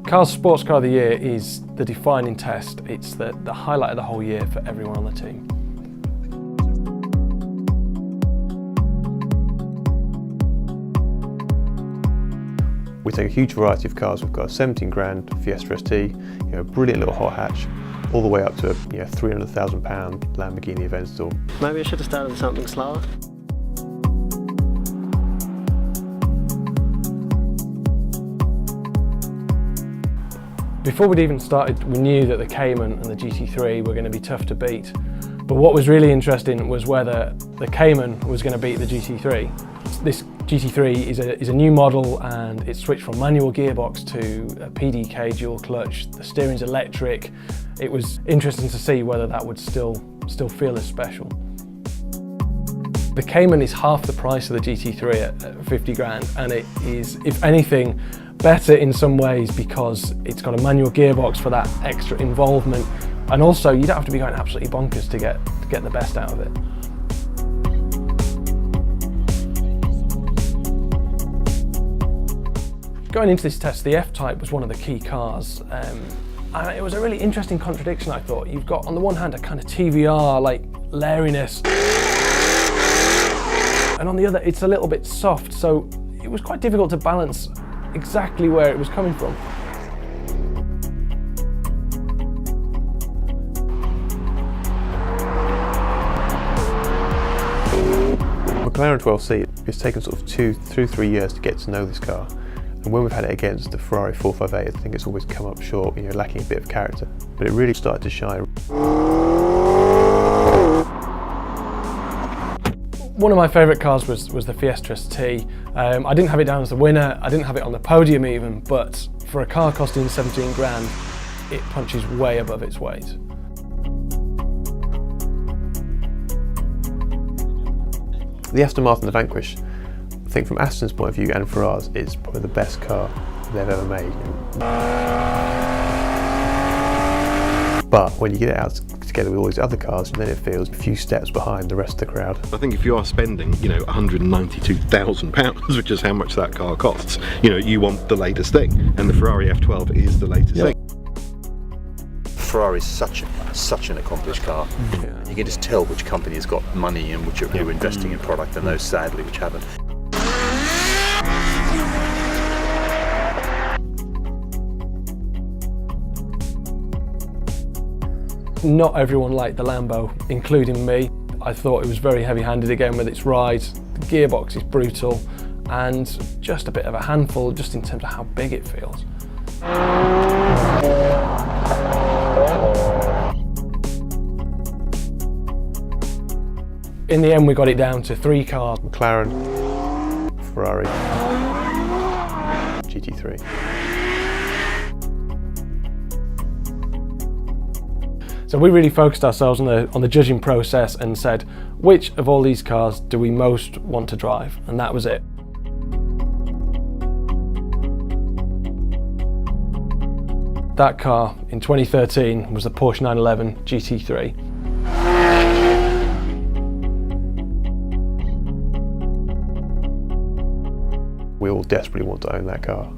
Carl's Sports Car of the Year is the defining test. It's the highlight of the whole year for everyone on the team. We take a huge variety of cars. We've got a 17 grand Fiesta ST, brilliant little hot hatch, all the way up to a £300,000 Lamborghini Aventador. Maybe I should have started with something slower. Before we'd even started, we knew that the Cayman and the GT3 were going to be tough to beat. But what was really interesting was whether the Cayman was going to beat the GT3. This GT3 is a new model, and it's switched from manual gearbox to a PDK dual clutch. The steering's electric. It was interesting to see whether that would still feel as special. The Cayman is half the price of the GT3 at 50 grand, and it is, if anything, better in some ways because it's got a manual gearbox for that extra involvement, and also you don't have to be going absolutely bonkers to get the best out of it. Going into this test, the F-Type was one of the key cars. And it was a really interesting contradiction, I thought. You've got, on the one hand, a kind of TVR, like, lairiness. And on the other, it's a little bit soft, so it was quite difficult to balance exactly where it was coming from. McLaren 12C, it's taken sort of 2 through 3 years to get to know this car. And when we've had it against the Ferrari 458, I think it's always come up short, lacking a bit of character. But it really started to shine. One of my favourite cars was the Fiesta ST. I didn't have it down as the winner, I didn't have it on the podium even, but for a car costing 17 grand, it punches way above its weight. The Aston Martin, the Vanquish, I think from Aston's point of view and for ours, it's probably the best car they've ever made. But when you get it out together with all these other cars, then it feels a few steps behind the rest of the crowd. I think if you are spending, £192,000, which is how much that car costs, you want the latest thing, and the Ferrari F12 is the latest thing. Ferrari is such an accomplished car. Yeah. You can just tell which company has got money and which are who are investing in product, and those sadly which haven't. Not everyone liked the Lambo, including me. I thought it was very heavy-handed again with its ride. The gearbox is brutal and just a bit of a handful just in terms of how big it feels. In the end, we got it down to 3 cars. McLaren, Ferrari, GT3. So we really focused ourselves on the judging process and said, which of all these cars do we most want to drive? And that was it. That car in 2013 was the Porsche 911 GT3. We all desperately want to own that car.